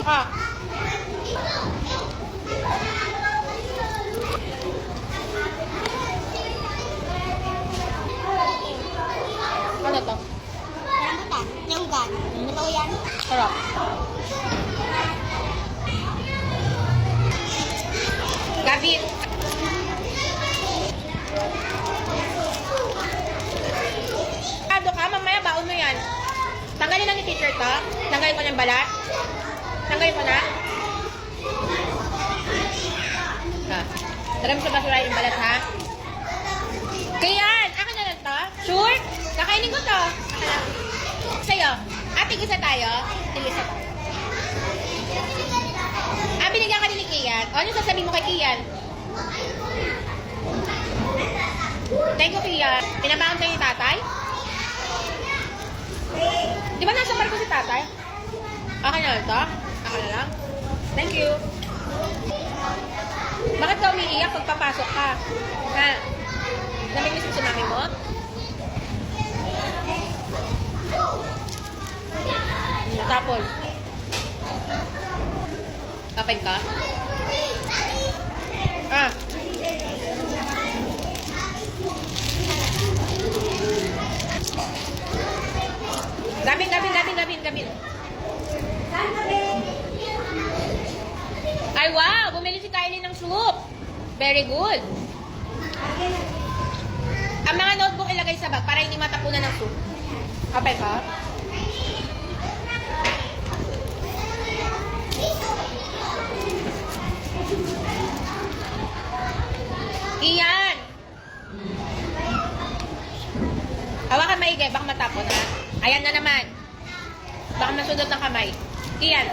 Ah. Ano to? Rambutan. Nyanggan. Totoo yan? Sarap. Gabi. Ado ka, mamaya baon mo yan. Tanggalin lang ni teacher to. Tanggalin ko ng balat. Tanggalin ko na. Ha. Tara mo sa basura yung balat, ha? Kayan! Akin na lang to. Sure? Kakainin ko to. Sa'yo. Tig-isa tayo. Tig-isa tayo. Binigyan ka ni Kian. O, ano sasabihin mo kay Kian? Thank you, Kian. Pinabaon tayo ni tatay? Di ba nasa barko si tatay? Okay na lang to? Okay na lang? Thank you. Bakit ka umiiyak pag papasok ka? Ha? Namimiss mo si mami mo? Tapos, kapag ka? Ah. Gabin. Ay, wow! Bumili si Kylie ng soup. Very good. Ang mga notebook ilagay sa bag para hindi matapunan ng soup. Kapag ka? Iyan! Hawakan maigi, baka matapon ha. Ayan na naman. Baka masunod ng kamay. Iyan.